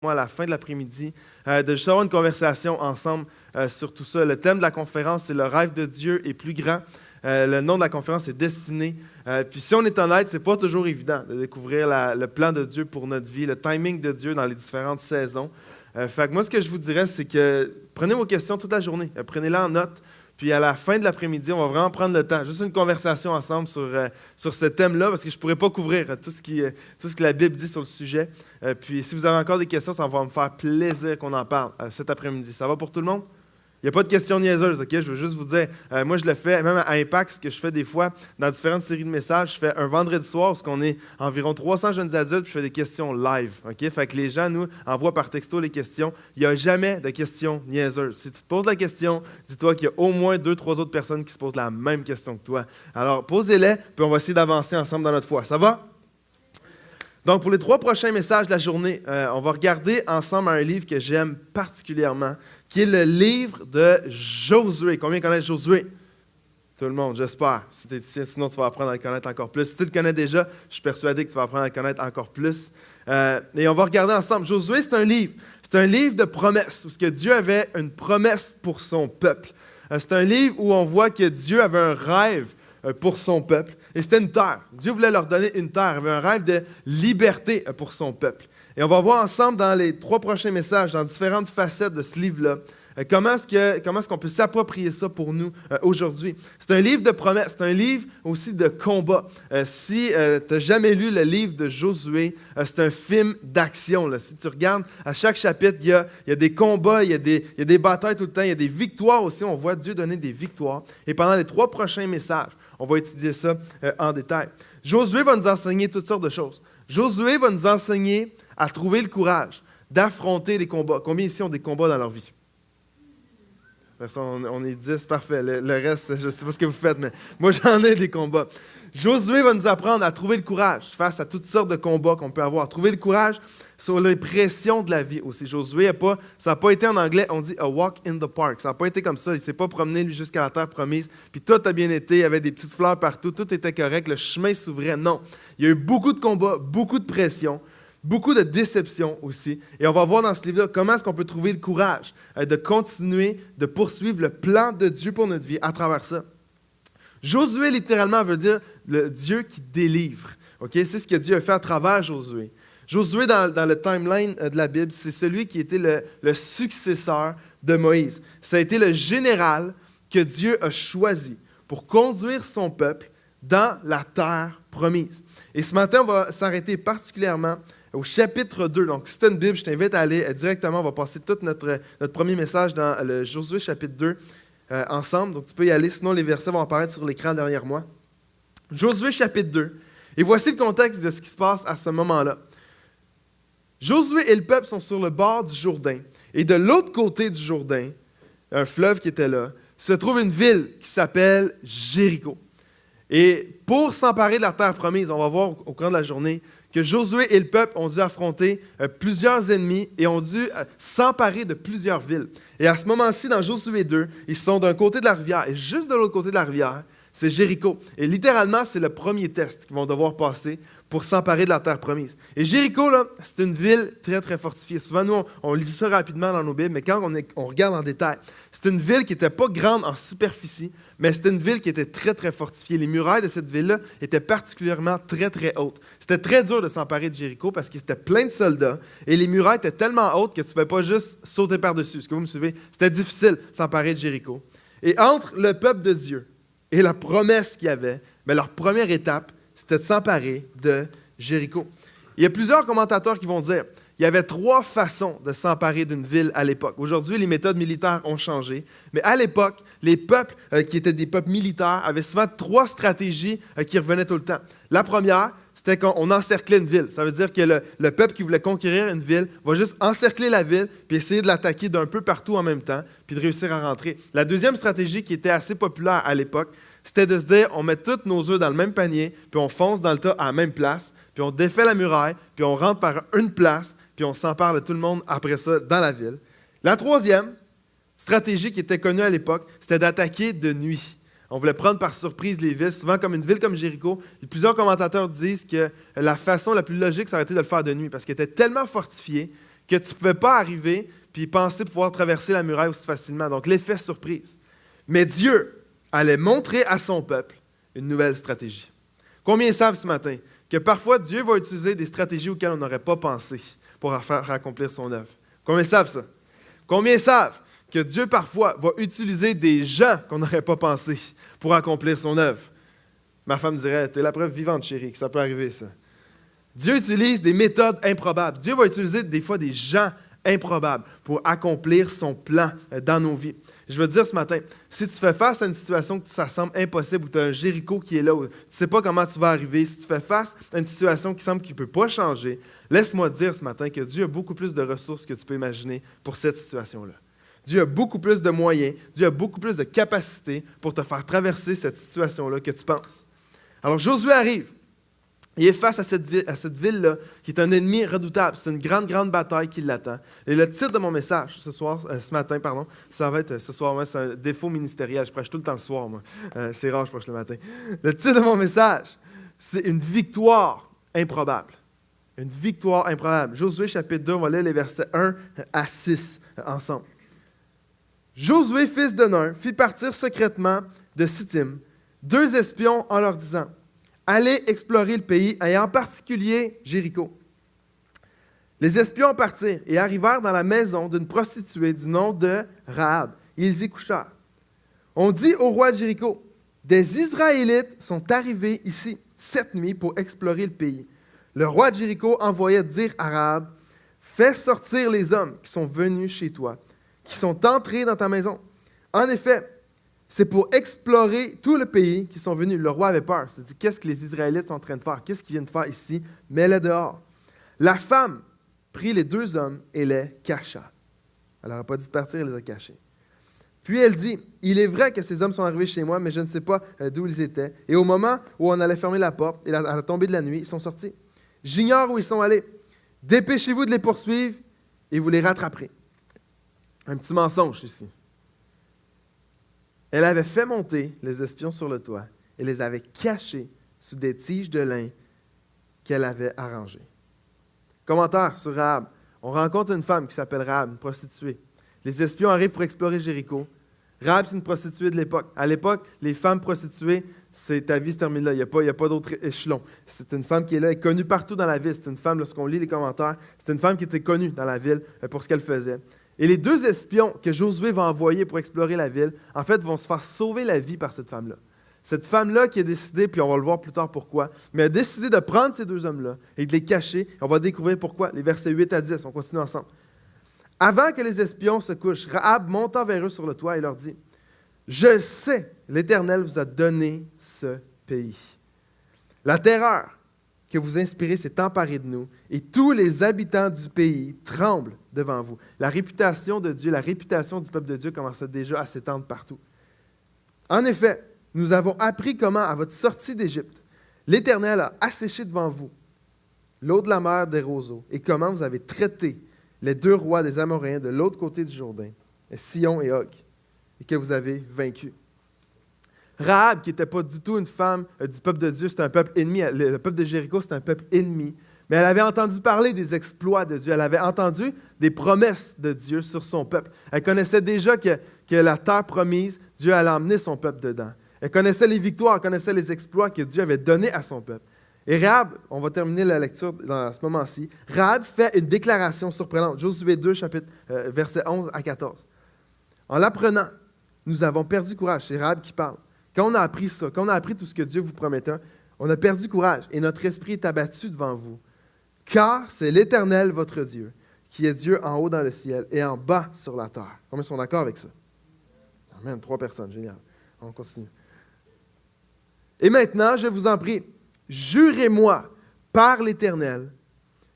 moi à la fin de l'après-midi, de juste avoir une conversation ensemble sur tout ça. Le thème de la conférence, c'est « Le rêve de Dieu est plus grand ». Le nom de la conférence est « Destinée ». Puis si on est honnête, c'est pas toujours évident de découvrir le plan de Dieu pour notre vie, le timing de Dieu dans les différentes saisons. Fait que moi, ce que je vous dirais, c'est que prenez vos questions toute la journée, prenez-les en note. Puis à la fin de l'après-midi, on va vraiment prendre le temps, juste une conversation ensemble sur ce thème-là, parce que je ne pourrais pas couvrir tout ce que la Bible dit sur le sujet. Puis si vous avez encore des questions, ça va me faire plaisir qu'on en parle cet après-midi. Ça va pour tout le monde? Il n'y a pas de questions niaiseuses, OK? Je veux juste vous dire, moi je le fais, même à Impact, ce que je fais des fois dans différentes séries de messages, je fais un vendredi soir, parce qu'on est environ 300 jeunes adultes, puis je fais des questions live, OK? Fait que les gens nous envoient par texto les questions. Il n'y a jamais de questions niaiseuses. Si tu te poses la question, dis-toi qu'il y a au moins 2-3 autres personnes qui se posent la même question que toi. Alors, posez-les, puis on va essayer d'avancer ensemble dans notre foi. Ça va? Donc, pour les 3 prochains messages de la journée, on va regarder ensemble un livre que j'aime particulièrement, qui est le livre de Josué. Combien connaissent Josué? Tout le monde, j'espère. Si tu es ici, sinon tu vas apprendre à le connaître encore plus. Si tu le connais déjà, je suis persuadé que tu vas apprendre à le connaître encore plus. Et on va regarder ensemble. Josué, c'est un livre. C'est un livre de promesses, où Dieu avait une promesse pour son peuple. C'est un livre où on voit que Dieu avait un rêve pour son peuple. Et c'était une terre. Dieu voulait leur donner une terre. Il avait un rêve de liberté pour son peuple. Et on va voir ensemble dans les 3 prochains messages, dans différentes facettes de ce livre-là, comment est-ce qu'on peut s'approprier ça pour nous aujourd'hui. C'est un livre de promesses, c'est un livre aussi de combat. Si tu n'as jamais lu le livre de Josué, c'est un film d'action. Si tu regardes, à chaque chapitre, il y a des combats, il y a des batailles tout le temps, il y a des victoires aussi. On voit Dieu donner des victoires. Et pendant les 3 prochains messages, on va étudier ça en détail. Josué va nous enseigner toutes sortes de choses. Josué va nous enseigner à trouver le courage d'affronter les combats. Combien ici ont des combats dans leur vie? On est 10, parfait. Le reste, je ne sais pas ce que vous faites, mais moi, j'en ai des combats. Josué va nous apprendre à trouver le courage face à toutes sortes de combats qu'on peut avoir. Trouver le courage sur les pressions de la vie aussi. Josué, ça n'a pas été en anglais, on dit « a walk in the park ». Ça n'a pas été comme ça. Il ne s'est pas promené, lui, jusqu'à la terre promise. Puis tout a bien été. Il y avait des petites fleurs partout. Tout était correct. Le chemin s'ouvrait. Non. Il y a eu beaucoup de combats, beaucoup de pression. Beaucoup de déceptions aussi. Et on va voir dans ce livre-là comment est-ce qu'on peut trouver le courage de continuer, de poursuivre le plan de Dieu pour notre vie à travers ça. Josué, littéralement, veut dire le Dieu qui délivre. Okay? C'est ce que Dieu a fait à travers Josué. Josué, dans le timeline de la Bible, c'est celui qui était le successeur de Moïse. Ça a été le général que Dieu a choisi pour conduire son peuple dans la terre promise. Et ce matin, on va s'arrêter particulièrement au chapitre 2. Donc, si tu as une Bible, je t'invite à aller directement. On va passer tout notre premier message dans le Josué chapitre 2 ensemble. Donc, tu peux y aller. Sinon, les versets vont apparaître sur l'écran derrière moi. Josué chapitre 2. Et voici le contexte de ce qui se passe à ce moment-là. Josué et le peuple sont sur le bord du Jourdain. Et de l'autre côté du Jourdain, un fleuve qui était là, se trouve une ville qui s'appelle Jéricho. Et pour s'emparer de la terre promise, on va voir au cours de la journée que Josué et le peuple ont dû affronter plusieurs ennemis et ont dû s'emparer de plusieurs villes. Et à ce moment-ci, dans Josué 2, ils sont d'un côté de la rivière et juste de l'autre côté de la rivière, c'est Jéricho. Et littéralement, c'est le premier test qu'ils vont devoir passer pour s'emparer de la terre promise. Et Jéricho, là, c'est une ville très, très fortifiée. Souvent, nous, on lit ça rapidement dans nos Bibles, mais quand on regarde en détail, c'est une ville qui n'était pas grande en superficie, mais c'était une ville qui était très, très fortifiée. Les murailles de cette ville-là étaient particulièrement très, très hautes. C'était très dur de s'emparer de Jéricho parce qu'il était plein de soldats et les murailles étaient tellement hautes que tu ne pouvais pas juste sauter par-dessus. Est-ce que vous me suivez? C'était difficile de s'emparer de Jéricho. Et entre le peuple de Dieu et la promesse qu'il y avait, mais leur première étape, c'était de s'emparer de Jéricho. Il y a plusieurs commentateurs qui vont dire qu'il y avait 3 façons de s'emparer d'une ville à l'époque. Aujourd'hui, les méthodes militaires ont changé, mais à l'époque, les peuples qui étaient des peuples militaires avaient souvent 3 stratégies qui revenaient tout le temps. La première, c'était qu'on encerclait une ville. Ça veut dire que le peuple qui voulait conquérir une ville va juste encercler la ville puis essayer de l'attaquer d'un peu partout en même temps puis de réussir à rentrer. La deuxième stratégie qui était assez populaire à l'époque, c'était de se dire, on met tous nos œufs dans le même panier, puis on fonce dans le tas à la même place, puis on défait la muraille, puis on rentre par une place, puis on s'empare de tout le monde après ça dans la ville. La troisième stratégie qui était connue à l'époque, c'était d'attaquer de nuit. On voulait prendre par surprise les villes, souvent comme une ville comme Jéricho. Et plusieurs commentateurs disent que la façon la plus logique, ça aurait été de le faire de nuit, parce qu'elle était tellement fortifiée que tu ne pouvais pas arriver puis penser pouvoir traverser la muraille aussi facilement. Donc, l'effet surprise. Mais Dieu allait montrer à son peuple une nouvelle stratégie. Combien savent ce matin que parfois Dieu va utiliser des stratégies auxquelles on n'aurait pas pensé pour faire accomplir son œuvre? Combien savent ça? Combien savent que Dieu parfois va utiliser des gens qu'on n'aurait pas pensé pour accomplir son œuvre? Ma femme dirait, t'es la preuve vivante, chérie, que ça peut arriver, ça. Dieu utilise des méthodes improbables. Dieu va utiliser des fois des gens improbables pour accomplir son plan dans nos vies. Je veux te dire ce matin, si tu fais face à une situation que ça semble impossible, où tu as un Jéricho qui est là, où tu ne sais pas comment tu vas arriver, si tu fais face à une situation qui semble qu'il ne peut pas changer, laisse-moi te dire ce matin que Dieu a beaucoup plus de ressources que tu peux imaginer pour cette situation-là. Dieu a beaucoup plus de moyens, Dieu a beaucoup plus de capacités pour te faire traverser cette situation-là que tu penses. Alors Josué arrive. Il est face à cette ville-là, qui est un ennemi redoutable. C'est une grande, grande bataille qui l'attend. Et le titre de mon message ce matin, ça va être ce soir, c'est un défaut ministériel. Je prêche tout le temps le soir, moi. C'est rare, je prêche le matin. Le titre de mon message, c'est une victoire improbable. Une victoire improbable. Josué, chapitre 2, on va lire les versets 1 à 6 ensemble. Josué, fils de Nun, fit partir secrètement de Sittim 2 espions en leur disant: allez explorer le pays, et en particulier Jéricho. Les espions partirent et arrivèrent dans la maison d'une prostituée du nom de Rahab. Ils y couchèrent. On dit au roi de Jéricho: des Israélites sont arrivés ici cette nuit pour explorer le pays. Le roi de Jéricho envoya dire à Rahab: fais sortir les hommes qui sont venus chez toi, qui sont entrés dans ta maison. En effet, c'est pour explorer tout le pays qu'ils sont venus. Le roi avait peur. Il s'est dit, qu'est-ce que les Israélites sont en train de faire? Qu'est-ce qu'ils viennent faire ici? Mets-les dehors. La femme prit les 2 hommes et les cacha. Elle n'aurait pas dit de partir, elle les a cachés. Puis elle dit, il est vrai que ces hommes sont arrivés chez moi, mais je ne sais pas d'où ils étaient. Et au moment où on allait fermer la porte, et à la tombée de la nuit, ils sont sortis. J'ignore où ils sont allés. Dépêchez-vous de les poursuivre et vous les rattraperez. Un petit mensonge ici. Elle avait fait monter les espions sur le toit et les avait cachés sous des tiges de lin qu'elle avait arrangées. Commentaire sur Rahab. On rencontre une femme qui s'appelle Rahab, une prostituée. Les espions arrivent pour explorer Jéricho. Rahab, c'est une prostituée de l'époque. À l'époque, les femmes prostituées, ta vie se termine là. Il n'y a pas d'autre échelon. C'est une femme qui est là, elle est connue partout dans la ville. C'est une femme, lorsqu'on lit les commentaires, c'est une femme qui était connue dans la ville pour ce qu'elle faisait. Et les 2 espions que Josué va envoyer pour explorer la ville, en fait, vont se faire sauver la vie par cette femme-là. Cette femme-là qui a décidé, puis on va le voir plus tard pourquoi, mais a décidé de prendre ces 2 hommes-là et de les cacher. On va découvrir pourquoi. Les versets 8 à 10, on continue ensemble. Avant que les espions se couchent, Rahab monta vers eux sur le toit et leur dit: je sais, l'Éternel vous a donné ce pays. La terreur que vous inspirez s'est emparée de nous, et tous les habitants du pays tremblent devant vous. La réputation de Dieu, la réputation du peuple de Dieu commençait déjà à s'étendre partout. En effet, nous avons appris comment, à votre sortie d'Égypte, l'Éternel a asséché devant vous l'eau de la mer des roseaux, et comment vous avez traité les 2 rois des Amoréens de l'autre côté du Jourdain, Sihon et Og, et que vous avez vaincus. Rahab, qui n'était pas du tout une femme du peuple de Dieu, c'était un peuple ennemi. Le peuple de Jéricho, c'était un peuple ennemi. Mais elle avait entendu parler des exploits de Dieu. Elle avait entendu des promesses de Dieu sur son peuple. Elle connaissait déjà que la terre promise, Dieu allait emmener son peuple dedans. Elle connaissait les victoires, elle connaissait les exploits que Dieu avait donnés à son peuple. Et Rahab, on va terminer la lecture dans ce moment-ci, Rahab fait une déclaration surprenante. Josué 2, versets 11 à 14. En l'apprenant, nous avons perdu courage. C'est Rahab qui parle. Quand on a appris ça, quand on a appris tout ce que Dieu vous promettait, on a perdu courage et notre esprit est abattu devant vous. Car c'est l'Éternel, votre Dieu, qui est Dieu en haut dans le ciel et en bas sur la terre. Combien sont d'accord avec ça? Amen, 3 personnes, génial. On continue. Et maintenant, je vous en prie, jurez-moi par l'Éternel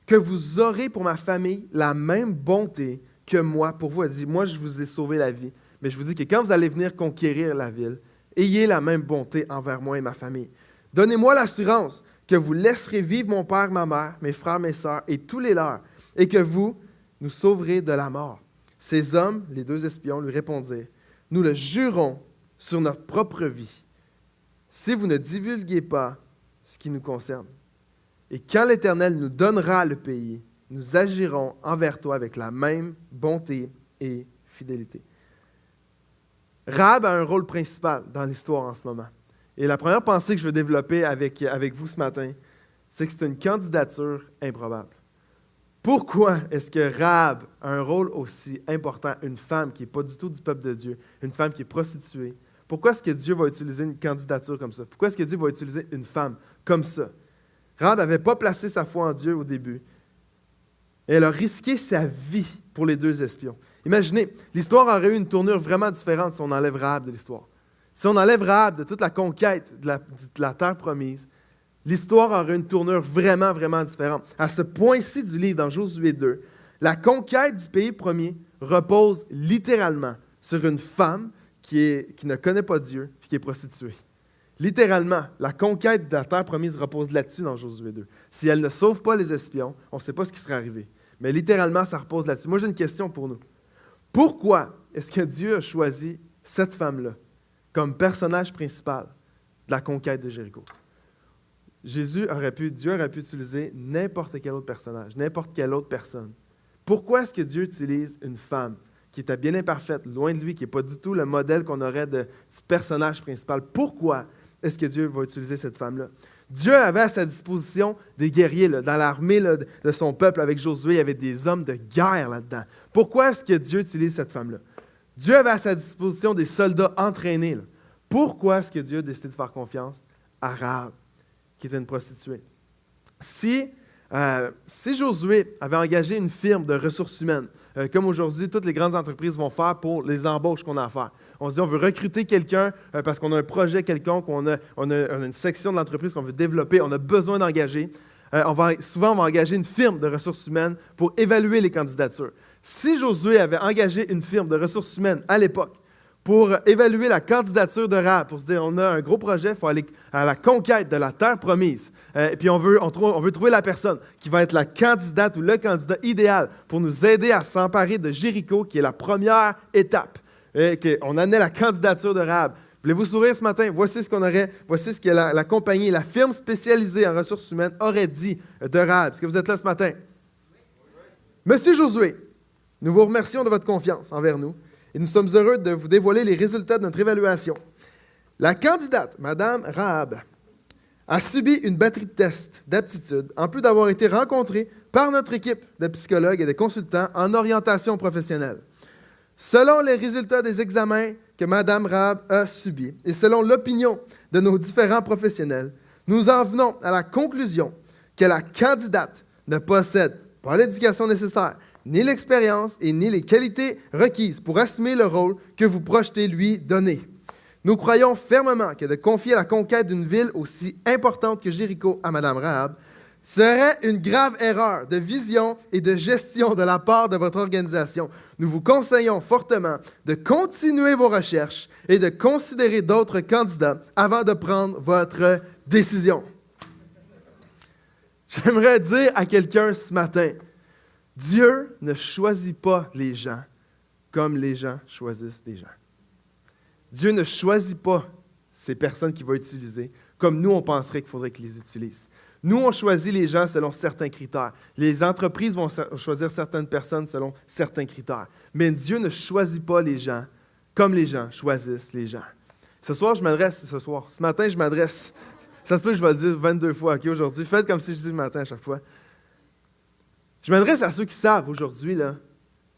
que vous aurez pour ma famille la même bonté que moi pour vous. Elle dit, moi, je vous ai sauvé la vie, mais je vous dis que quand vous allez venir conquérir la ville, ayez la même bonté envers moi et ma famille. Donnez-moi l'assurance que vous laisserez vivre mon père, ma mère, mes frères, mes sœurs et tous les leurs, et que vous nous sauverez de la mort. Ces hommes, les 2 espions, lui répondirent: nous le jurons sur notre propre vie, si vous ne divulguez pas ce qui nous concerne. Et quand l'Éternel nous donnera le pays, nous agirons envers toi avec la même bonté et fidélité. Rahab a un rôle principal dans l'histoire en ce moment. Et la première pensée que je veux développer avec vous ce matin, c'est que c'est une candidature improbable. Pourquoi est-ce que Rahab a un rôle aussi important, une femme qui n'est pas du tout du peuple de Dieu, une femme qui est prostituée? Pourquoi est-ce que Dieu va utiliser une candidature comme ça? Pourquoi est-ce que Dieu va utiliser une femme comme ça? Rahab n'avait pas placé sa foi en Dieu au début. Et elle a risqué sa vie pour les deux espions. Imaginez, l'histoire aurait eu une tournure vraiment différente si on enlève Rahab de l'histoire. Si on enlève Rahab de toute la conquête de la terre promise, l'histoire aurait une tournure vraiment, vraiment différente. À ce point-ci du livre, dans Josué 2, la conquête du pays promis repose littéralement sur une femme qui ne connaît pas Dieu et qui est prostituée. Littéralement, la conquête de la terre promise repose là-dessus dans Josué 2. Si elle ne sauve pas les espions, on ne sait pas ce qui serait arrivé. Mais littéralement, ça repose là-dessus. Moi, j'ai une question pour nous. Pourquoi est-ce que Dieu a choisi cette femme-là comme personnage principal de la conquête de Jéricho? Dieu aurait pu utiliser n'importe quel autre personnage, n'importe quelle autre personne. Pourquoi est-ce que Dieu utilise une femme qui était bien imparfaite, loin de lui, qui n'est pas du tout le modèle qu'on aurait du personnage principal? Pourquoi est-ce que Dieu va utiliser cette femme-là? Dieu avait à sa disposition des guerriers. Là, dans l'armée de son peuple avec Josué, il y avait des hommes de guerre là-dedans. Pourquoi est-ce que Dieu utilise cette femme-là? Dieu avait à sa disposition des soldats entraînés. Là. Pourquoi est-ce que Dieu a décidé de faire confiance à Rahab, qui était une prostituée? Si Josué avait engagé une firme de ressources humaines, comme aujourd'hui toutes les grandes entreprises vont faire pour les embauches qu'on a à faire. On se dit on veut recruter quelqu'un parce qu'on a un projet quelconque, on a une section de l'entreprise qu'on veut développer, on a besoin d'engager. Souvent, on va engager une firme de ressources humaines pour évaluer les candidatures. Si Josué avait engagé une firme de ressources humaines à l'époque pour évaluer la candidature de Rahab, pour se dire on a un gros projet, il faut aller à la conquête de la terre promise. Et puis on veut trouver la personne qui va être la candidate ou le candidat idéal pour nous aider à s'emparer de Jéricho, qui est la première étape. On amenait la candidature de Rahab. Voulez-vous sourire ce matin? Voici ce que la compagnie, la firme spécialisée en ressources humaines aurait dit de Rahab. Est-ce que vous êtes là ce matin? Monsieur Josué, nous vous remercions de votre confiance envers nous. Et nous sommes heureux de vous dévoiler les résultats de notre évaluation. La candidate, Mme Rahab, a subi une batterie de tests d'aptitude, en plus d'avoir été rencontrée par notre équipe de psychologues et de consultants en orientation professionnelle. Selon les résultats des examens que Mme Rahab a subis et selon l'opinion de nos différents professionnels, nous en venons à la conclusion que la candidate ne possède pas l'éducation nécessaire, ni l'expérience et ni les qualités requises pour assumer le rôle que vous projetez lui donner. Nous croyons fermement que de confier la conquête d'une ville aussi importante que Jéricho à Mme Rahab serait une grave erreur de vision et de gestion de la part de votre organisation. Nous vous conseillons fortement de continuer vos recherches et de considérer d'autres candidats avant de prendre votre décision. J'aimerais dire à quelqu'un ce matin, Dieu ne choisit pas les gens comme les gens choisissent des gens. Dieu ne choisit pas ces personnes qu'il va utiliser comme nous, on penserait qu'il faudrait qu'ils les utilisent. Nous, on choisit les gens selon certains critères. Les entreprises vont choisir certaines personnes selon certains critères. Mais Dieu ne choisit pas les gens comme les gens choisissent les gens. Ce matin, je m'adresse. Ça se peut que je vais le dire 22 fois aujourd'hui. Faites comme si je dis le matin à chaque fois. Je m'adresse à ceux qui savent aujourd'hui là,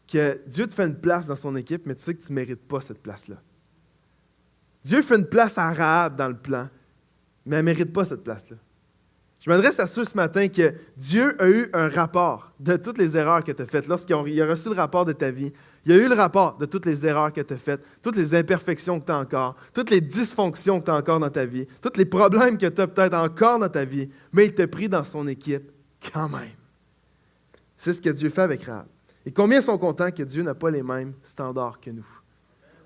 que Dieu te fait une place dans son équipe, mais tu sais que tu ne mérites pas cette place-là. Dieu fait une place à Rahab dans le plan, mais elle ne mérite pas cette place-là. Je m'adresse à ceux ce matin que Dieu a eu un rapport de toutes les erreurs que tu as faites. Lorsqu'il a reçu le rapport de ta vie, il a eu le rapport de toutes les erreurs que tu as faites, toutes les imperfections que tu as encore, toutes les dysfonctions que tu as encore dans ta vie, tous les problèmes que tu as peut-être encore dans ta vie, mais il t'a pris dans son équipe quand même. C'est ce que Dieu fait avec Rahab. Et combien sont contents que Dieu n'a pas les mêmes standards que nous?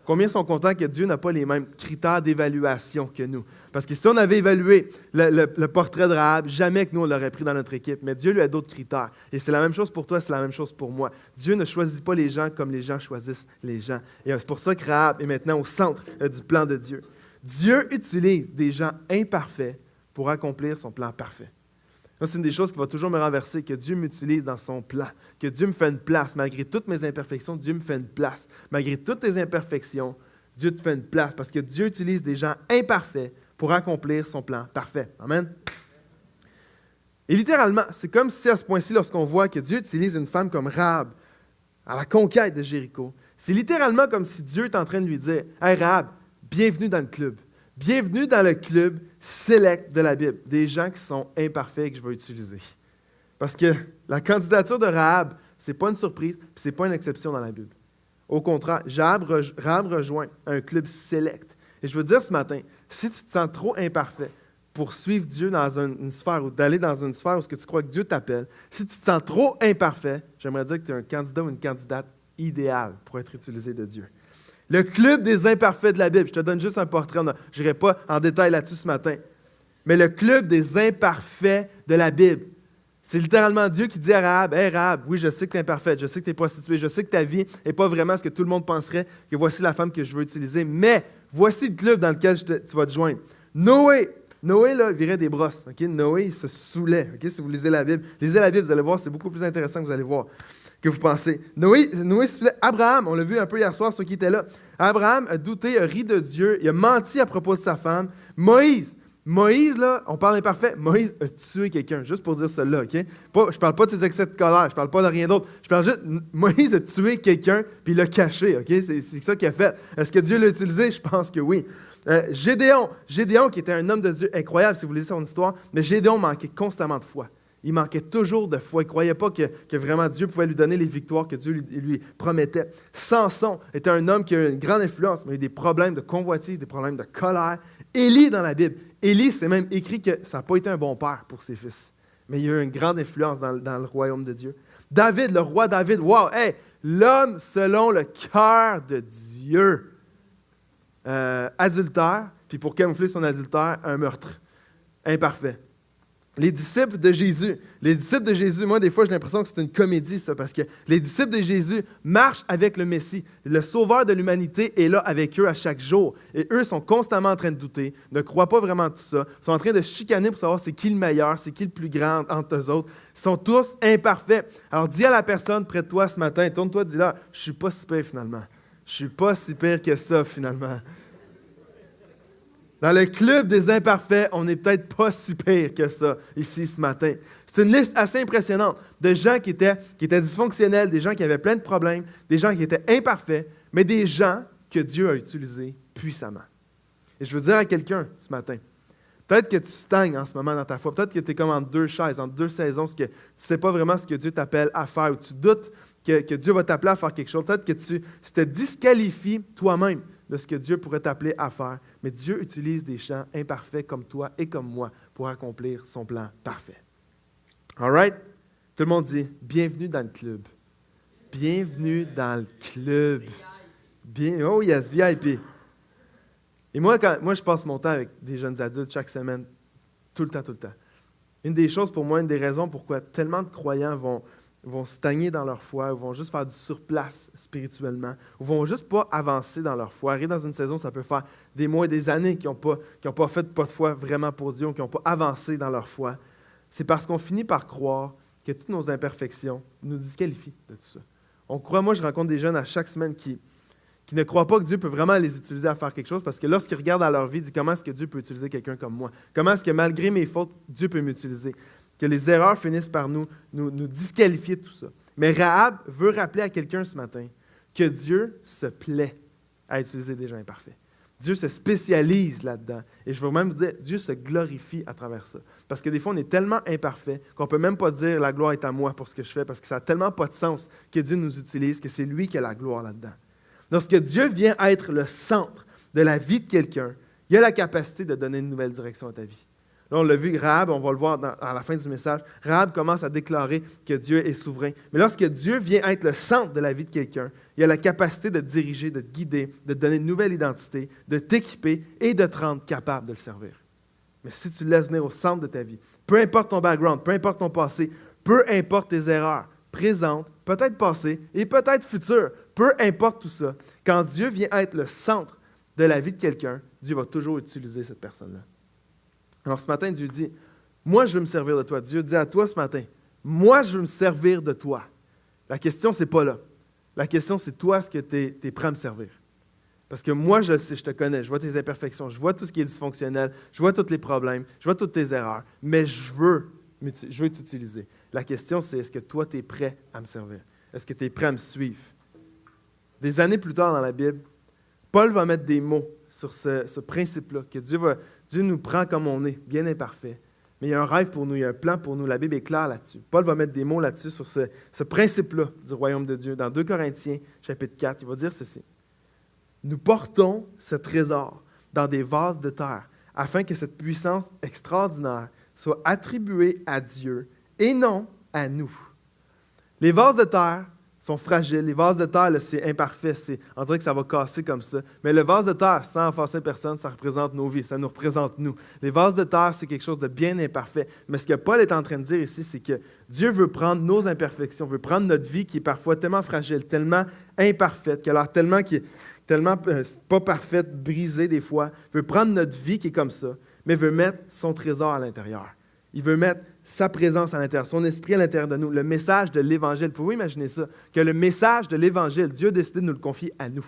Combien sont contents que Dieu n'a pas les mêmes critères d'évaluation que nous? Parce que si on avait évalué le portrait de Rahab, jamais que nous, on l'aurait pris dans notre équipe. Mais Dieu lui a d'autres critères. Et c'est la même chose pour toi, c'est la même chose pour moi. Dieu ne choisit pas les gens comme les gens choisissent les gens. Et c'est pour ça que Rahab est maintenant au centre du plan de Dieu. Dieu utilise des gens imparfaits pour accomplir son plan parfait. Ça, c'est une des choses qui va toujours me renverser, que Dieu m'utilise dans son plan, que Dieu me fait une place. Malgré toutes mes imperfections, Dieu me fait une place. Malgré toutes tes imperfections, Dieu te fait une place parce que Dieu utilise des gens imparfaits pour accomplir son plan parfait. Amen. Et littéralement, c'est comme si à ce point-ci, lorsqu'on voit que Dieu utilise une femme comme Rahab à la conquête de Jéricho, c'est littéralement comme si Dieu est en train de lui dire « Hey Rahab, bienvenue dans le club. Bienvenue dans le club select de la Bible. Des gens qui sont imparfaits et que je vais utiliser. » Parce que la candidature de Rahab, ce n'est pas une surprise, puis ce n'est pas une exception dans la Bible. Au contraire, Rahab rejoint un club select. Et je veux dire ce matin, si tu te sens trop imparfait pour suivre Dieu dans une sphère ou d'aller dans une sphère où tu crois que Dieu t'appelle, si tu te sens trop imparfait, j'aimerais dire que tu es un candidat ou une candidate idéale pour être utilisé de Dieu. Le club des imparfaits de la Bible, je te donne juste un portrait, je n'irai pas en détail là-dessus ce matin, mais le club des imparfaits de la Bible. C'est littéralement Dieu qui dit à Rahab, « Hey Rahab, oui, je sais que tu es imparfaite, je sais que tu n'es pas située, je sais que ta vie n'est pas vraiment ce que tout le monde penserait, que voici la femme que je veux utiliser, mais voici le club dans lequel tu vas te joindre. Noé, là, virait des brosses. Okay? Noé, il se saoulait. Okay? Si vous lisez la Bible, vous allez voir, c'est beaucoup plus intéressant que vous allez voir, que vous pensez. Noé se saoulait. Abraham, on l'a vu un peu hier soir, ceux qui étaient là. Abraham a douté, a ri de Dieu, il a menti à propos de sa femme. Moïse, là, on parle imparfait, Moïse a tué quelqu'un, juste pour dire cela, OK? Je ne parle pas de ses excès de colère, je ne parle pas de rien d'autre. Je parle juste, Moïse a tué quelqu'un, puis il l'a caché, OK? C'est ça qu'il a fait. Est-ce que Dieu l'a utilisé? Je pense que oui. Gédéon, qui était un homme de Dieu incroyable, si vous lisez son histoire, mais Gédéon manquait constamment de foi. Il manquait toujours de foi. Il ne croyait pas que vraiment Dieu pouvait lui donner les victoires que Dieu lui promettait. Samson était un homme qui a eu une grande influence, mais il a eu des problèmes de convoitise, des problèmes de colère. Élie dans la Bible. Élie, c'est même écrit que ça n'a pas été un bon père pour ses fils. Mais il a eu une grande influence dans le royaume de Dieu. David, le roi David, wow, hey, l'homme selon le cœur de Dieu. Adultère, puis pour camoufler son adultère, un meurtre. Imparfait. Les disciples de Jésus, moi, des fois, j'ai l'impression que c'est une comédie, ça, parce que les disciples de Jésus marchent avec le Messie. Le Sauveur de l'humanité est là avec eux à chaque jour. Et eux sont constamment en train de douter, ne croient pas vraiment à tout ça, sont en train de chicaner pour savoir c'est qui le meilleur, c'est qui le plus grand entre eux autres. Ils sont tous imparfaits. Alors, dis à la personne près de toi ce matin, tourne-toi, dis-là, je ne suis pas si pire finalement. Je ne suis pas si pire que ça finalement. Dans le club des imparfaits, on n'est peut-être pas si pire que ça ici ce matin. C'est une liste assez impressionnante de gens qui étaient dysfonctionnels, des gens qui avaient plein de problèmes, des gens qui étaient imparfaits, mais des gens que Dieu a utilisés puissamment. Et je veux dire à quelqu'un ce matin, peut-être que tu stagnes en ce moment dans ta foi, peut-être que tu es comme entre deux chaises, entre deux saisons, que tu ne sais pas vraiment ce que Dieu t'appelle à faire, ou tu doutes que Dieu va t'appeler à faire quelque chose, peut-être que tu te disqualifies toi-même de ce que Dieu pourrait t'appeler à faire. Mais Dieu utilise des gens imparfaits comme toi et comme moi pour accomplir son plan parfait. All right? Tout le monde dit « Bienvenue dans le club ». Bienvenue dans le club. Oh yes, VIP. Et moi, je passe mon temps avec des jeunes adultes chaque semaine, tout le temps. Une des choses pour moi, une des raisons pourquoi tellement de croyants vont stagner dans leur foi, ou vont juste faire du surplace spirituellement, ou vont juste pas avancer dans leur foi. Arriver dans une saison, ça peut faire des mois et des années qui n'ont pas fait pas de foi vraiment pour Dieu, ou qui n'ont pas avancé dans leur foi. C'est parce qu'on finit par croire que toutes nos imperfections nous disqualifient de tout ça. On croit, moi je rencontre des jeunes à chaque semaine qui ne croient pas que Dieu peut vraiment les utiliser à faire quelque chose, parce que lorsqu'ils regardent dans leur vie, ils disent comment est-ce que Dieu peut utiliser quelqu'un comme moi? Comment est-ce que malgré mes fautes, Dieu peut m'utiliser? Que les erreurs finissent par nous disqualifier de tout ça. Mais Rahab veut rappeler à quelqu'un ce matin que Dieu se plaît à utiliser des gens imparfaits. Dieu se spécialise là-dedans. Et je veux même vous dire, Dieu se glorifie à travers ça. Parce que des fois, on est tellement imparfait qu'on ne peut même pas dire « la gloire est à moi pour ce que je fais » parce que ça n'a tellement pas de sens que Dieu nous utilise, que c'est lui qui a la gloire là-dedans. Lorsque Dieu vient être le centre de la vie de quelqu'un, il a la capacité de donner une nouvelle direction à ta vie. Là, on l'a vu, Rahab, on va le voir à la fin du message, Rahab commence à déclarer que Dieu est souverain. Mais lorsque Dieu vient être le centre de la vie de quelqu'un, il a la capacité de te diriger, de te guider, de te donner une nouvelle identité, de t'équiper et de te rendre capable de le servir. Mais si tu le laisses venir au centre de ta vie, peu importe ton background, peu importe ton passé, peu importe tes erreurs, présentes, peut-être passées et peut-être futures, peu importe tout ça, quand Dieu vient être le centre de la vie de quelqu'un, Dieu va toujours utiliser cette personne-là. Alors ce matin, Dieu dit, Moi, je veux me servir de toi. Dieu dit à toi ce matin, moi, je veux me servir de toi. La question, c'est pas là. La question, c'est toi, est-ce que tu es prêt à me servir? Parce que moi, je le sais, je te connais, je vois tes imperfections, je vois tout ce qui est dysfonctionnel, je vois tous les problèmes, je vois toutes tes erreurs, mais je veux t'utiliser. La question, c'est est-ce que toi, tu es prêt à me servir? Est-ce que tu es prêt à me suivre? Des années plus tard dans la Bible, Paul va mettre des mots sur ce principe-là, que Dieu nous prend comme on est, bien imparfait. Mais il y a un rêve pour nous, il y a un plan pour nous. La Bible est claire là-dessus. Paul va mettre des mots là-dessus sur ce principe-là du royaume de Dieu. Dans 2 Corinthiens, chapitre 4, il va dire ceci. Nous portons ce trésor dans des vases de terre, afin que cette puissance extraordinaire soit attribuée à Dieu et non à nous. Les vases de terre sont fragiles. Les vases de terre, là, c'est imparfait. On dirait que ça va casser comme ça. Mais le vase de terre, sans offenser personne, ça représente nos vies. Ça nous représente nous. Les vases de terre, c'est quelque chose de bien imparfait. Mais ce que Paul est en train de dire ici, c'est que Dieu veut prendre nos imperfections, veut prendre notre vie qui est parfois tellement fragile, tellement imparfaite, qui a l'air tellement pas parfaite, brisée des fois, veut prendre notre vie qui est comme ça, mais veut mettre son trésor à l'intérieur. Il veut mettre sa présence à l'intérieur, son esprit à l'intérieur de nous, le message de l'Évangile. Pouvez-vous imaginer ça? Que le message de l'Évangile, Dieu a décidé de nous le confier à nous.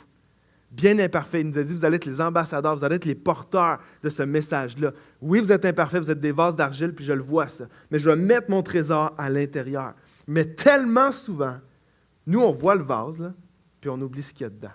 Bien imparfait. Il nous a dit, vous allez être les ambassadeurs, vous allez être les porteurs de ce message-là. Oui, vous êtes imparfaits, vous êtes des vases d'argile, puis je le vois ça. Mais je vais mettre mon trésor à l'intérieur. Mais tellement souvent, nous, on voit le vase, là, puis on oublie ce qu'il y a dedans.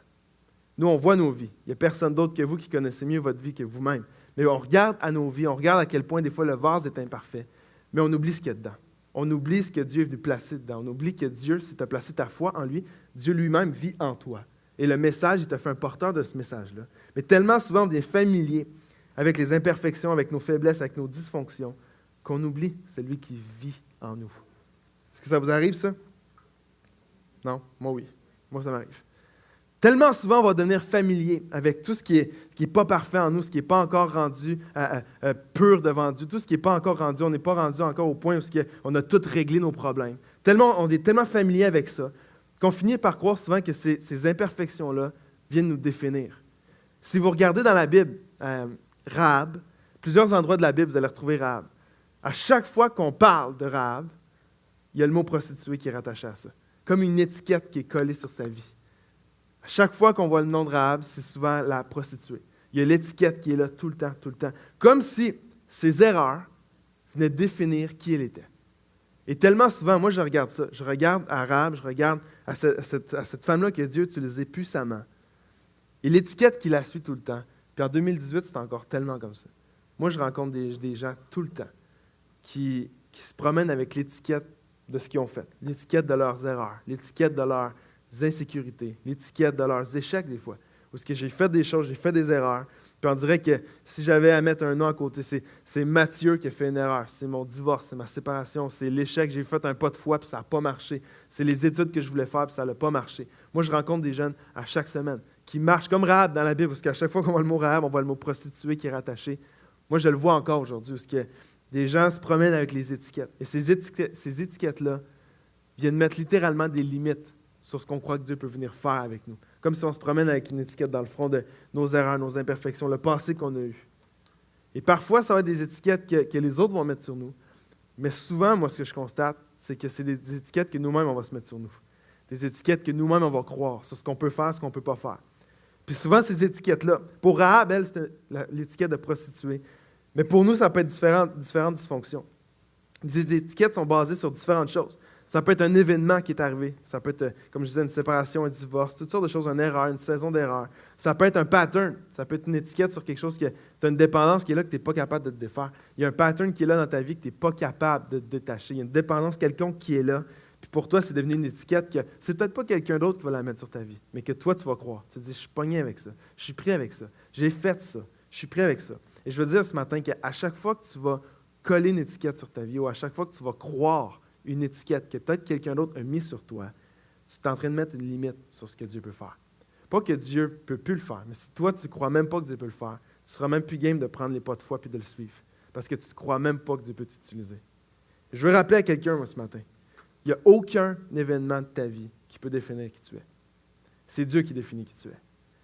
Nous, on voit nos vies. Il n'y a personne d'autre que vous qui connaissez mieux votre vie que vous-même. Mais on regarde à nos vies, on regarde à quel point des fois le vase est imparfait. Mais on oublie ce qu'il y a dedans. On oublie ce que Dieu est venu placer dedans. On oublie que Dieu, si tu as placé ta foi en lui, Dieu lui-même vit en toi. Et le message, il t'a fait un porteur de ce message-là. Mais tellement souvent, on devient familier avec les imperfections, avec nos faiblesses, avec nos dysfonctions, qu'on oublie celui qui vit en nous. Est-ce que ça vous arrive, ça? Non? Moi, oui. Moi, ça m'arrive. Tellement souvent, on va devenir familier avec tout ce qui est pas parfait en nous, ce qui n'est pas encore rendu pur devant Dieu, tout ce qui n'est pas encore rendu, on n'est pas rendu encore au point où on a tout réglé nos problèmes. On est tellement familier avec ça qu'on finit par croire souvent que ces imperfections-là viennent nous définir. Si vous regardez dans la Bible, Rahab, plusieurs endroits de la Bible, vous allez retrouver Rahab. À chaque fois qu'on parle de Rahab, il y a le mot prostituée qui est rattaché à ça, comme une étiquette qui est collée sur sa vie. À chaque fois qu'on voit le nom de Rahab, c'est souvent la prostituée. Il y a l'étiquette qui est là tout le temps, tout le temps. Comme si ses erreurs venaient définir qui elle était. Et tellement souvent, moi je regarde ça. Je regarde à Rahab, je regarde à cette femme-là que Dieu utilisait puissamment. Et l'étiquette qui la suit tout le temps. Puis en 2018, c'est encore tellement comme ça. Moi, je rencontre des gens tout le temps qui se promènent avec l'étiquette de ce qu'ils ont fait, l'étiquette de leurs erreurs, l'étiquette de leurs insécurités, l'étiquette de leurs échecs des fois. Parce que j'ai fait des choses, j'ai fait des erreurs. Puis on dirait que si j'avais à mettre un nom à côté, c'est Mathieu qui a fait une erreur. C'est mon divorce, c'est ma séparation, c'est l'échec. J'ai fait un pas de foi puis ça n'a pas marché. C'est les études que je voulais faire puis ça n'a pas marché. Moi, je rencontre des jeunes à chaque semaine qui marchent comme Rahab dans la Bible, parce qu'à chaque fois qu'on voit le mot Rahab, on voit le mot prostituée qui est rattaché. Moi, je le vois encore aujourd'hui, parce que des gens se promènent avec les étiquettes. Et ces étiquettes-là viennent mettre littéralement des limites sur ce qu'on croit que Dieu peut venir faire avec nous. Comme si on se promène avec une étiquette dans le front de nos erreurs, nos imperfections, le passé qu'on a eu. Et parfois, ça va être des étiquettes que les autres vont mettre sur nous. Mais souvent, moi, ce que je constate, c'est que c'est des étiquettes que nous-mêmes, on va se mettre sur nous. Des étiquettes que nous-mêmes, on va croire sur ce qu'on peut faire, ce qu'on ne peut pas faire. Puis souvent, ces étiquettes-là, pour Rahab, elle, c'était l'étiquette de prostituée. Mais pour nous, ça peut être différentes dysfonctions. Ces étiquettes sont basées sur différentes choses. Ça peut être un événement qui est arrivé. Ça peut être, comme je disais, une séparation, un divorce, toutes sortes de choses, une erreur, une saison d'erreur. Ça peut être un pattern. Ça peut être une étiquette sur quelque chose que tu as une dépendance qui est là que tu n'es pas capable de te défaire. Il y a un pattern qui est là dans ta vie que tu n'es pas capable de te détacher. Il y a une dépendance quelconque qui est là. Puis pour toi, c'est devenu une étiquette que c'est peut-être pas quelqu'un d'autre qui va la mettre sur ta vie, mais que toi, tu vas croire. Tu te dis, je suis pogné avec ça. Je suis pris avec ça. J'ai fait ça. Je suis pris avec ça. Et je veux dire ce matin qu'à chaque fois que tu vas coller une étiquette sur ta vie ou à chaque fois que tu vas croire une étiquette que peut-être quelqu'un d'autre a mis sur toi, tu es en train de mettre une limite sur ce que Dieu peut faire. Pas que Dieu ne peut plus le faire, mais si toi, tu ne crois même pas que Dieu peut le faire, tu ne seras même plus game de prendre les pas de foi et de le suivre, parce que tu ne crois même pas que Dieu peut t'utiliser. Je veux rappeler à quelqu'un, moi, ce matin, il n'y a aucun événement de ta vie qui peut définir qui tu es. C'est Dieu qui définit qui tu es.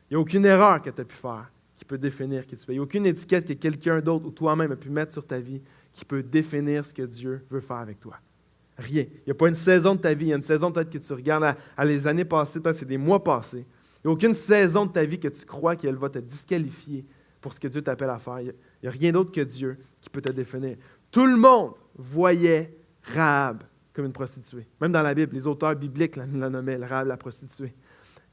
Il n'y a aucune erreur que tu as pu faire qui peut définir qui tu es. Il n'y a aucune étiquette que quelqu'un d'autre ou toi-même a pu mettre sur ta vie qui peut définir ce que Dieu veut faire avec toi. Rien. Il n'y a pas une saison de ta vie. Il y a une saison peut-être que tu regardes à les années passées, peut-être c'est des mois passés. Il n'y a aucune saison de ta vie que tu crois qu'elle va te disqualifier pour ce que Dieu t'appelle à faire. Il n'y a rien d'autre que Dieu qui peut te définir. Tout le monde voyait Rahab comme une prostituée. Même dans la Bible, les auteurs bibliques la nommaient Rahab la prostituée.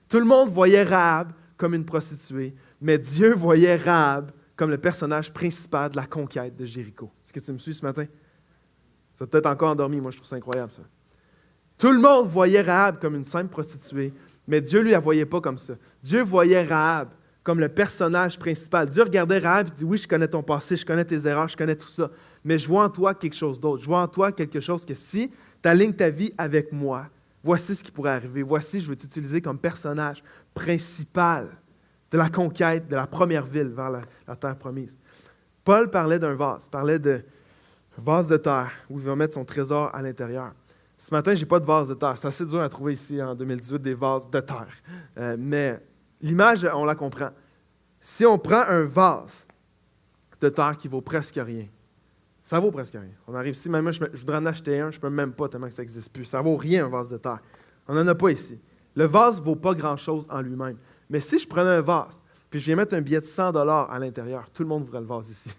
Tout le monde voyait Rahab comme une prostituée, mais Dieu voyait Rahab comme le personnage principal de la conquête de Jéricho. Est-ce que tu me suis ce matin? Tu as peut-être encore endormi, moi je trouve ça incroyable ça. Tout le monde voyait Rahab comme une simple prostituée, mais Dieu lui la voyait pas comme ça. Dieu voyait Rahab comme le personnage principal. Dieu regardait Rahab et dit, oui, je connais ton passé, je connais tes erreurs, je connais tout ça, mais je vois en toi quelque chose d'autre. Je vois en toi quelque chose que si tu alignes ta vie avec moi, voici ce qui pourrait arriver. Voici, je vais t'utiliser comme personnage principal de la conquête de la première ville vers la terre promise. Paul parlait d'un vase, parlait de vase de terre où il va mettre son trésor à l'intérieur. Ce matin, je n'ai pas de vase de terre. C'est assez dur à trouver ici en 2018 des vases de terre. Mais l'image, on la comprend. Si on prend un vase de terre qui vaut presque rien, ça vaut presque rien. On arrive ici, même moi, je voudrais en acheter un, je ne peux même pas tellement que ça n'existe plus. Ça ne vaut rien, un vase de terre. On n'en a pas ici. Le vase ne vaut pas grand-chose en lui-même. Mais si je prenais un vase, puis je viens mettre un billet de 100 $ à l'intérieur, tout le monde voudrait le vase ici.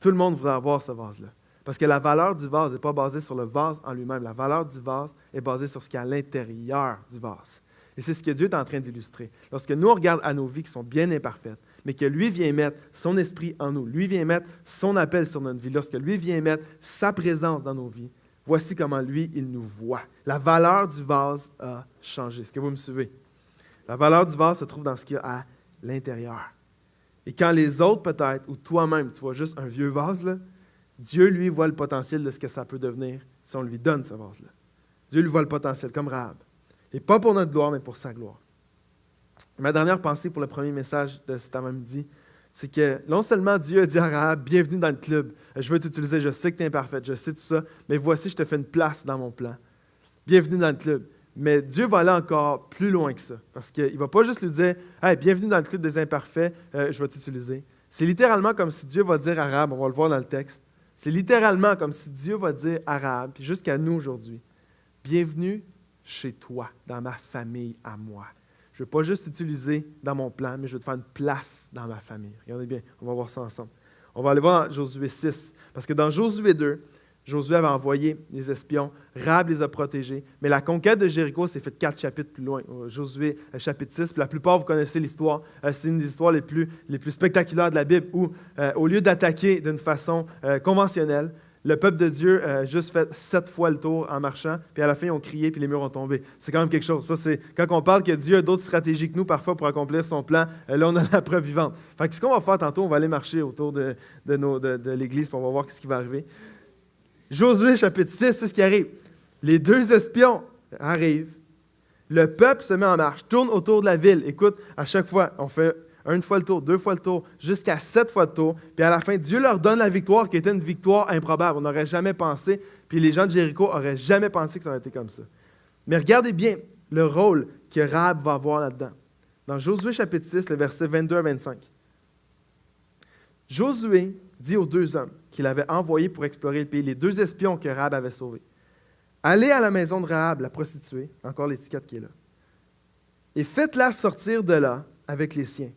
Tout le monde voudrait avoir ce vase-là. Parce que la valeur du vase n'est pas basée sur le vase en lui-même. La valeur du vase est basée sur ce qu'il y a à l'intérieur du vase. Et c'est ce que Dieu est en train d'illustrer. Lorsque nous, on regarde à nos vies qui sont bien imparfaites, mais que lui vient mettre son esprit en nous, lui vient mettre son appel sur notre vie, lorsque lui vient mettre sa présence dans nos vies, voici comment lui, il nous voit. La valeur du vase a changé. Est-ce que vous me suivez? La valeur du vase se trouve dans ce qu'il y a à l'intérieur. Et quand les autres, peut-être, ou toi-même, tu vois juste un vieux vase, là, Dieu, lui, voit le potentiel de ce que ça peut devenir si on lui donne ce vase-là. Dieu lui voit le potentiel, comme Rahab. Et pas pour notre gloire, mais pour sa gloire. Ma dernière pensée pour le premier message de cet avant-midi, c'est que non seulement Dieu a dit à Rahab, bienvenue dans le club, je veux t'utiliser, je sais que tu es imparfaite, je sais tout ça, mais voici, je te fais une place dans mon plan. Bienvenue dans le club. Mais Dieu va aller encore plus loin que ça. Parce qu'il ne va pas juste lui dire, hey, bienvenue dans le club des imparfaits, je vais t'utiliser. C'est littéralement comme si Dieu va dire à Rahab, on va le voir dans le texte, c'est littéralement comme si Dieu va dire à Rahab, puis jusqu'à nous aujourd'hui, bienvenue chez toi, dans ma famille à moi. Je ne veux pas juste t'utiliser dans mon plan, mais je veux te faire une place dans ma famille. Regardez bien, on va voir ça ensemble. On va aller voir dans Josué 6, parce que dans Josué 2, Josué avait envoyé les espions, Rahab les a protégés, mais la conquête de Jéricho s'est faite 4 chapitres plus loin. Josué chapitre 6, puis la plupart, vous connaissez l'histoire, c'est une des histoires les plus spectaculaires de la Bible, où au lieu d'attaquer d'une façon conventionnelle, le peuple de Dieu a juste fait 7 fois le tour en marchant, puis à la fin, ils ont crié, puis les murs ont tombé. C'est quand même quelque chose. Ça, c'est quand on parle que Dieu a d'autres stratégies que nous, parfois, pour accomplir son plan, là, on a la preuve vivante. Fait que ce qu'on va faire tantôt, on va aller marcher autour de l'Église, puis on va voir ce qui va arriver. Josué, chapitre 6, c'est ce qui arrive. Les 2 espions arrivent. Le peuple se met en marche, tourne autour de la ville. Écoute, à chaque fois, on fait 1 fois le tour, 2 fois le tour, jusqu'à 7 fois le tour. Puis à la fin, Dieu leur donne la victoire qui était une victoire improbable. On n'aurait jamais pensé, puis les gens de Jéricho n'auraient jamais pensé que ça aurait été comme ça. Mais regardez bien le rôle que Rahab va avoir là-dedans. Dans Josué, chapitre 6, le verset 22 à 25. Josué dit aux 2 hommes qu'il avait envoyés pour explorer le pays, les 2 espions que Rahab avait sauvés. Allez à la maison de Rahab, la prostituée, encore l'étiquette qui est là, et faites-la sortir de là avec les siens.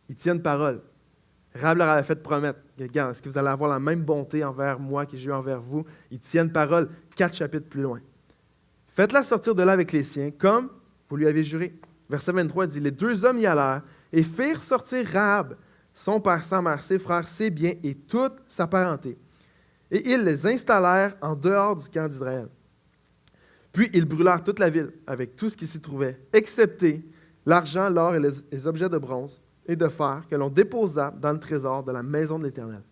Ils tiennent parole. Rahab leur avait fait promettre, regarde, est-ce que vous allez avoir la même bonté envers moi que j'ai eu envers vous? Ils tiennent parole 4 chapitres plus loin. Faites-la sortir de là avec les siens, comme vous lui avez juré. Verset 23 dit, les 2 hommes y allèrent et firent sortir Rahab, son père, sa mère, ses frères, ses biens et toute sa parenté. Et ils les installèrent en dehors du camp d'Israël. Puis ils brûlèrent toute la ville avec tout ce qui s'y trouvait, excepté l'argent, l'or et les objets de bronze et de fer que l'on déposa dans le trésor de la maison de l'Éternel.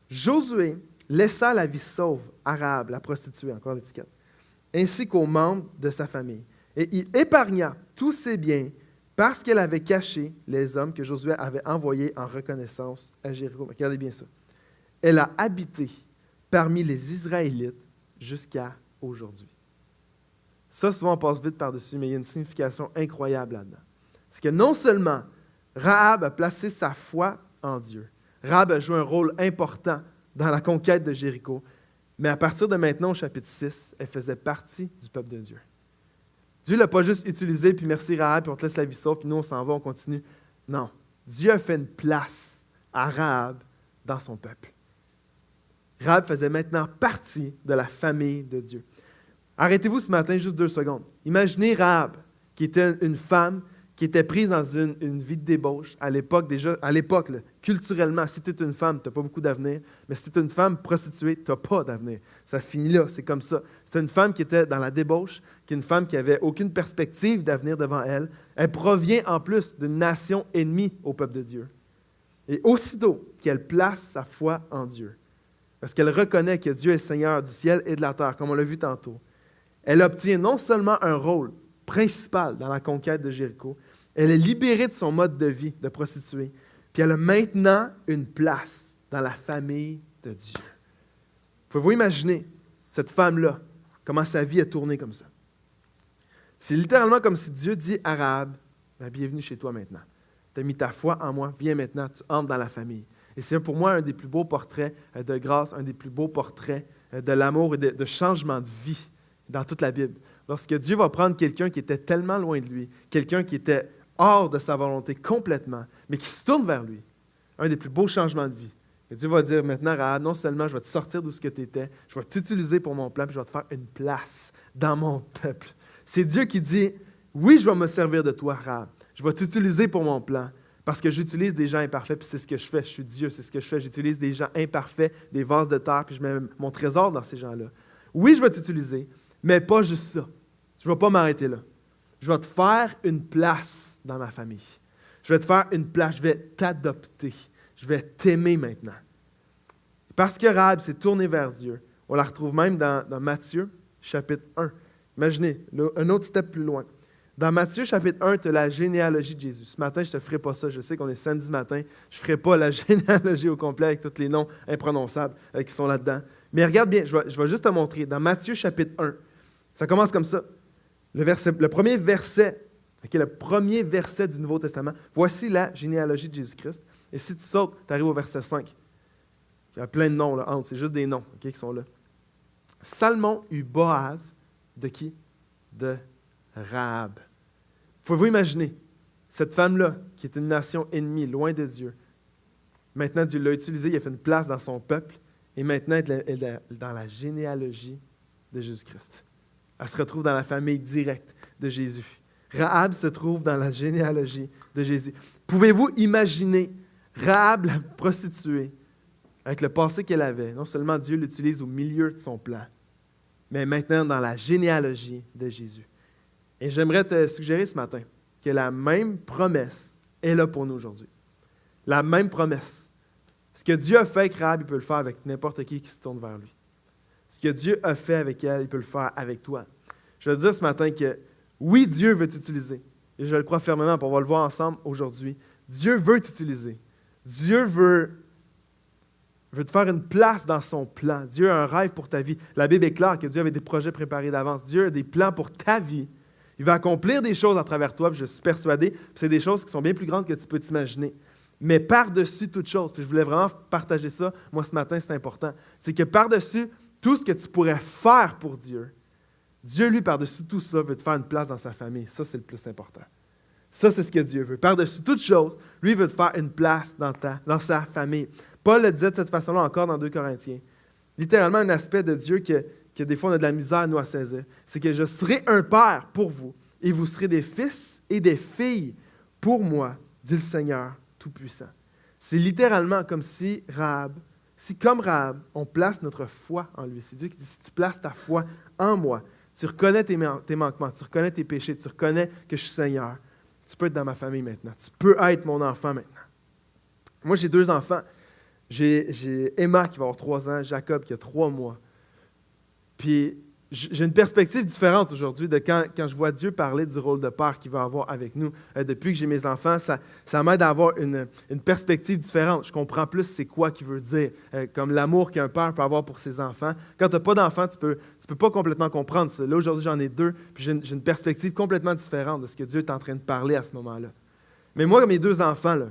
Josué laissa la vie sauve à Rahab, la prostituée, encore l'étiquette, ainsi qu'aux membres de sa famille. Et il épargna tous ses biens parce qu'elle avait caché les hommes que Josué avait envoyés en reconnaissance à Jéricho. Regardez bien ça. Elle a habité parmi les Israélites jusqu'à aujourd'hui. Ça, souvent, on passe vite par-dessus, mais il y a une signification incroyable là-dedans. C'est que non seulement Rahab a placé sa foi en Dieu, Rahab a joué un rôle important dans la conquête de Jéricho, mais à partir de maintenant, au chapitre 6, elle faisait partie du peuple de Dieu. Dieu ne l'a pas juste utilisé, puis merci Rahab, puis on te laisse la vie sauve, puis nous on s'en va, on continue. Non, Dieu a fait une place à Rahab dans son peuple. Rahab faisait maintenant partie de la famille de Dieu. Arrêtez-vous ce matin juste 2 secondes. Imaginez Rahab, qui était une femme qui était prise dans une vie de débauche. À l'époque, là, culturellement, si tu es une femme, tu n'as pas beaucoup d'avenir. Mais si tu es une femme prostituée, tu n'as pas d'avenir. Ça finit là, c'est comme ça. C'était une femme qui était dans la débauche, qui est une femme qui n'avait aucune perspective d'avenir devant elle. Elle provient en plus d'une nation ennemie au peuple de Dieu. Et aussitôt qu'elle place sa foi en Dieu, parce qu'elle reconnaît que Dieu est Seigneur du ciel et de la terre, comme on l'a vu tantôt, elle obtient non seulement un rôle principal dans la conquête de Jéricho, elle est libérée de son mode de vie de prostituée, puis elle a maintenant une place dans la famille de Dieu. Pouvez-vous imaginer cette femme-là, comment sa vie a tourné comme ça? C'est littéralement comme si Dieu dit à Rahab, bienvenue chez toi maintenant. Tu as mis ta foi en moi, viens maintenant, tu entres dans la famille. Et c'est pour moi un des plus beaux portraits de grâce, un des plus beaux portraits de l'amour et de changement de vie dans toute la Bible. Lorsque Dieu va prendre quelqu'un qui était tellement loin de lui, quelqu'un qui était hors de sa volonté complètement, mais qui se tourne vers lui, un des plus beaux changements de vie. Et Dieu va dire maintenant, Rahab, non seulement je vais te sortir d'où ce que tu étais, je vais t'utiliser pour mon plan, puis je vais te faire une place dans mon peuple. C'est Dieu qui dit, oui, je vais me servir de toi, Rahab. Je vais t'utiliser pour mon plan, parce que j'utilise des gens imparfaits, puis c'est ce que je fais. Je suis Dieu, c'est ce que je fais. J'utilise des gens imparfaits, des vases de terre, puis je mets mon trésor dans ces gens-là. Oui, je vais t'utiliser, mais pas juste ça. Je ne vais pas m'arrêter là. Je vais te faire une place dans ma famille. Je vais te faire une place. Je vais t'adopter. Je vais t'aimer maintenant. Parce que Rahab s'est tournée vers Dieu, on la retrouve même dans Matthieu, chapitre 1. Imaginez, un autre step plus loin. Dans Matthieu, chapitre 1, tu as la généalogie de Jésus. Ce matin, je ne te ferai pas ça. Je sais qu'on est samedi matin. Je ne ferai pas la généalogie au complet avec tous les noms imprononçables qui sont là-dedans. Mais regarde bien, je vais juste te montrer. Dans Matthieu, chapitre 1, ça commence comme ça. Le premier verset du Nouveau Testament, voici la généalogie de Jésus-Christ. Et si tu sautes, tu arrives au verset 5. Il y a plein de noms là, entre, c'est juste des noms qui sont là. Salmon eut Boaz de qui? De Rahab. Pouvez-vous imaginer cette femme-là, qui est une nation ennemie, loin de Dieu. Maintenant, Dieu l'a utilisée, il a fait une place dans son peuple, et maintenant, elle est dans la généalogie de Jésus-Christ. Elle se retrouve dans la famille directe de Jésus. Rahab se trouve dans la généalogie de Jésus. Pouvez-vous imaginer Rahab, la prostituée, avec le passé qu'elle avait? Non seulement Dieu l'utilise au milieu de son plan, mais maintenant dans la généalogie de Jésus. Et j'aimerais te suggérer ce matin que la même promesse est là pour nous aujourd'hui. La même promesse. Ce que Dieu a fait avec Rahab, il peut le faire avec n'importe qui se tourne vers lui. Ce que Dieu a fait avec elle, il peut le faire avec toi. Je veux te dire ce matin que oui, Dieu veut t'utiliser. Et je le crois fermement, puis on va le voir ensemble aujourd'hui. Dieu veut t'utiliser. Dieu veut te faire une place dans son plan. Dieu a un rêve pour ta vie. La Bible est claire que Dieu avait des projets préparés d'avance. Dieu a des plans pour ta vie. Il va accomplir des choses à travers toi, puis je suis persuadé. Puis c'est des choses qui sont bien plus grandes que tu peux t'imaginer. Mais par-dessus toute chose, puis je voulais vraiment partager ça, moi ce matin, c'est important, c'est que par-dessus tout ce que tu pourrais faire pour Dieu, Dieu, lui, par-dessus tout ça, veut te faire une place dans sa famille. Ça, c'est le plus important. Ça, c'est ce que Dieu veut. Par-dessus toute chose, lui veut te faire une place dans sa famille. Paul le disait de cette façon-là encore dans 2 Corinthiens. Littéralement, un aspect de Dieu que des fois on a de la misère, nous, à saisir. C'est que je serai un père pour vous, et vous serez des fils et des filles pour moi, dit le Seigneur Tout-Puissant. C'est littéralement comme si comme Rahab, on place notre foi en lui. C'est Dieu qui dit, si tu places ta foi en moi, tu reconnais tes manquements, tu reconnais tes péchés, tu reconnais que je suis Seigneur, tu peux être dans ma famille maintenant. Tu peux être mon enfant maintenant. Moi, j'ai 2 enfants. J'ai Emma qui va avoir 3 ans, Jacob qui a 3 mois. Puis, j'ai une perspective différente aujourd'hui de quand je vois Dieu parler du rôle de père qu'il va avoir avec nous. Depuis que j'ai mes enfants, ça m'aide à avoir une perspective différente. Je comprends plus c'est quoi qu'il veut dire, comme l'amour qu'un père peut avoir pour ses enfants. Quand tu n'as pas d'enfants, tu peux pas complètement comprendre ça. Là, aujourd'hui, j'en ai 2, puis j'ai une perspective complètement différente de ce que Dieu est en train de parler à ce moment-là. Mais moi, mes 2 enfants, là,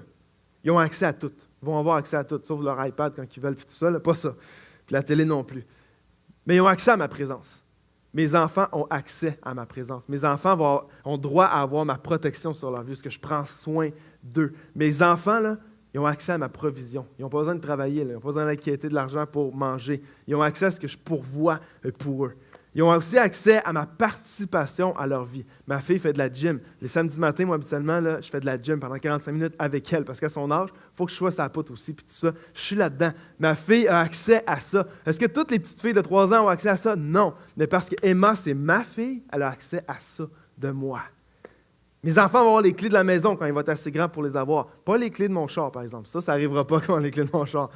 Ils ont accès à tout. Ils vont avoir accès à tout, sauf leur iPad quand ils veulent, puis tout ça, là, pas ça. Puis la télé non plus. Mais ils ont accès à ma présence. Mes enfants ont accès à ma présence. Mes enfants ont droit à avoir ma protection sur leur vie, parce que je prends soin d'eux. Mes enfants, là, ils ont accès à ma provision. Ils n'ont pas besoin de travailler, là. Ils n'ont pas besoin d'inquiéter de l'argent pour manger. Ils ont accès à ce que je pourvois pour eux. Ils ont aussi accès à ma participation à leur vie. Ma fille fait de la gym. Les samedis matins, moi, habituellement, là, je fais de la gym pendant 45 minutes avec elle, parce qu'à son âge, il faut que je sois sa poutre aussi, puis tout ça. Je suis là-dedans. Ma fille a accès à ça. Est-ce que toutes les petites filles de 3 ans ont accès à ça? Non. Mais parce que Emma, c'est ma fille, elle a accès à ça de moi. Mes enfants vont avoir les clés de la maison quand ils vont être assez grands pour les avoir. Pas les clés de mon char, par exemple. Ça n'arrivera pas quand on a les clés de mon char.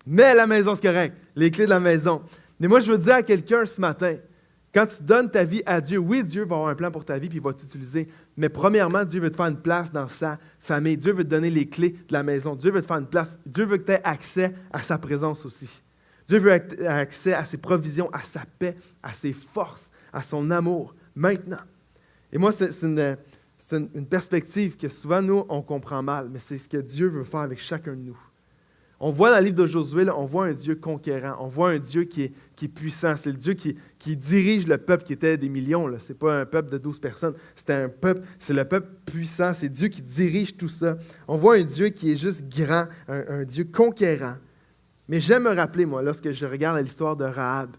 Mais la maison, c'est correct. Les clés de la maison. Mais moi, je veux dire à quelqu'un ce matin, quand tu donnes ta vie à Dieu, oui, Dieu va avoir un plan pour ta vie puis il va t'utiliser. Mais premièrement, Dieu veut te faire une place dans sa famille. Dieu veut te donner les clés de la maison. Dieu veut te faire une place. Dieu veut que tu aies accès à sa présence aussi. Dieu veut accès à ses provisions, à sa paix, à ses forces, à son amour, maintenant. Et moi, c'est une perspective que souvent, nous, on comprend mal, mais c'est ce que Dieu veut faire avec chacun de nous. On voit dans le livre de Josué, là, on voit un Dieu conquérant, on voit un Dieu qui est puissant. C'est le Dieu qui dirige le peuple qui était des millions. Ce n'est pas un peuple de 12 personnes, c'est le peuple puissant, c'est Dieu qui dirige tout ça. On voit un Dieu qui est juste grand, un Dieu conquérant. Mais j'aime me rappeler, moi, lorsque je regarde l'histoire de Rahab,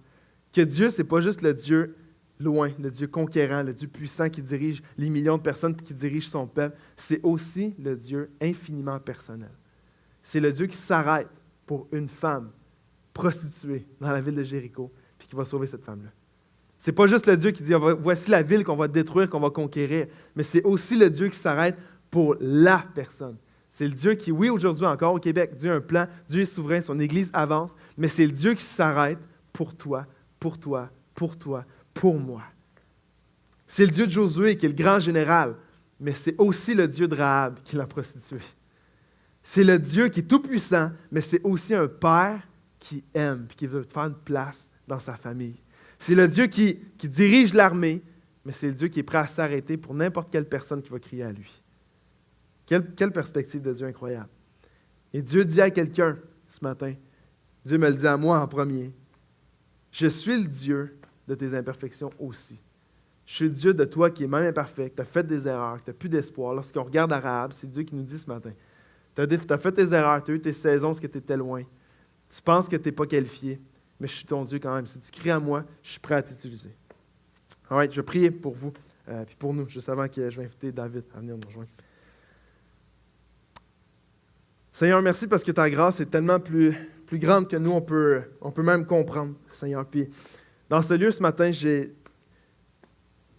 que Dieu, ce n'est pas juste le Dieu loin, le Dieu conquérant, le Dieu puissant qui dirige les millions de personnes et qui dirige son peuple, c'est aussi le Dieu infiniment personnel. C'est le Dieu qui s'arrête pour une femme prostituée dans la ville de Jéricho puis qui va sauver cette femme-là. Ce n'est pas juste le Dieu qui dit « Voici la ville qu'on va détruire, qu'on va conquérir », mais c'est aussi le Dieu qui s'arrête pour la personne. C'est le Dieu qui, oui, aujourd'hui encore au Québec, Dieu a un plan, Dieu est souverain, son Église avance, mais c'est le Dieu qui s'arrête pour toi, pour toi, pour toi, pour moi. C'est le Dieu de Josué qui est le grand général, mais c'est aussi le Dieu de Rahab qui l'a prostituée. C'est le Dieu qui est tout-puissant, mais c'est aussi un Père qui aime et qui veut te faire une place dans sa famille. C'est le Dieu qui dirige l'armée, mais c'est le Dieu qui est prêt à s'arrêter pour n'importe quelle personne qui va crier à lui. Quelle perspective de Dieu incroyable. Et Dieu dit à quelqu'un ce matin, Dieu me le dit à moi en premier, je suis le Dieu de tes imperfections aussi. Je suis le Dieu de toi qui est même imparfait, que tu as fait des erreurs, que tu n'as plus d'espoir. Lorsqu'on regarde à Rahab, c'est Dieu qui nous dit ce matin, tu as fait tes erreurs, tu as eu tes saisons parce que tu étais loin. Tu penses que tu n'es pas qualifié, mais je suis ton Dieu quand même. Si tu cries à moi, je suis prêt à t'utiliser. All right, je vais prier pour vous puis pour nous, juste avant que je vais inviter David à venir nous rejoindre. Seigneur, merci parce que ta grâce est tellement plus grande que nous, on peut même comprendre, Seigneur. Puis dans ce lieu ce matin,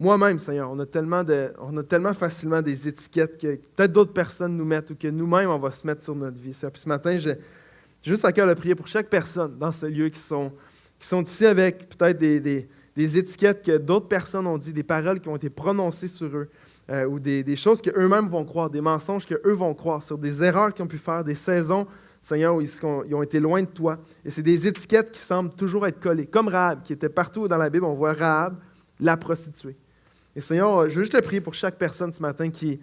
moi-même, Seigneur, on a tellement facilement des étiquettes que peut-être d'autres personnes nous mettent ou que nous-mêmes, on va se mettre sur notre vie. Puis ce matin, j'ai juste à cœur de prier pour chaque personne dans ce lieu qui sont ici avec peut-être des étiquettes que d'autres personnes ont dit, des paroles qui ont été prononcées sur eux ou des choses qu'eux-mêmes vont croire, des mensonges qu'eux vont croire, sur des erreurs qu'ils ont pu faire, des saisons, Seigneur, où ils ont été loin de toi. Et c'est des étiquettes qui semblent toujours être collées. Comme Rahab, qui était partout dans la Bible, on voit Rahab, la prostituée. Et Seigneur, je veux juste te prier pour chaque personne ce matin qui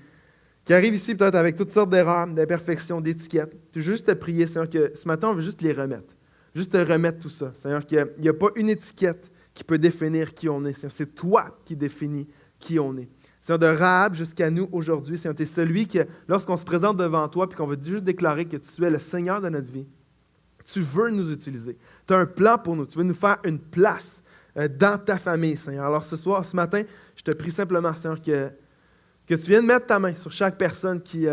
arrive ici peut-être avec toutes sortes d'erreurs, d'imperfections, d'étiquettes. Je veux juste te prier, Seigneur, que ce matin, on veut juste les remettre. Juste te remettre tout ça. Seigneur, qu'il n'y a pas une étiquette qui peut définir qui on est. Seigneur, c'est toi qui définis qui on est. Seigneur, de Rahab jusqu'à nous aujourd'hui, Seigneur, tu es celui qui, lorsqu'on se présente devant toi et qu'on veut juste déclarer que tu es le Seigneur de notre vie, tu veux nous utiliser. Tu as un plan pour nous. Tu veux nous faire une place dans ta famille, Seigneur. Alors ce matin, je te prie simplement, Seigneur, que tu viennes mettre ta main sur chaque personne qui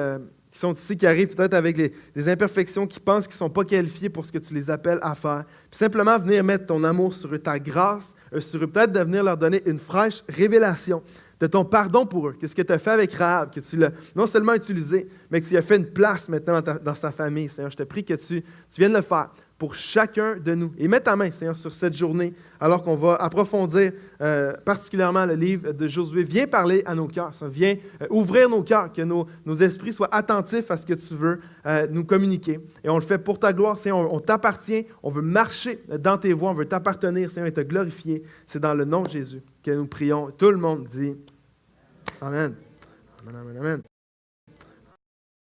sont ici, qui arrivent peut-être avec des imperfections, qui pensent qu'ils ne sont pas qualifiés pour ce que tu les appelles à faire. Puis simplement venir mettre ton amour sur eux, ta grâce sur eux, peut-être de venir leur donner une fraîche révélation de ton pardon pour eux. Qu'est-ce que tu as fait avec Rahab, que tu l'as non seulement utilisé, mais que tu as fait une place maintenant dans sa famille. Seigneur, je te prie que tu viennes le faire pour chacun de nous. Et mets ta main, Seigneur, sur cette journée, alors qu'on va approfondir particulièrement le livre de Josué. Viens parler à nos cœurs, viens ouvrir nos cœurs, que nos esprits soient attentifs à ce que tu veux nous communiquer. Et on le fait pour ta gloire, Seigneur, on t'appartient, on veut marcher dans tes voies, on veut t'appartenir, Seigneur, et te glorifier. C'est dans le nom de Jésus que nous prions. Tout le monde dit Amen. Amen, amen, amen.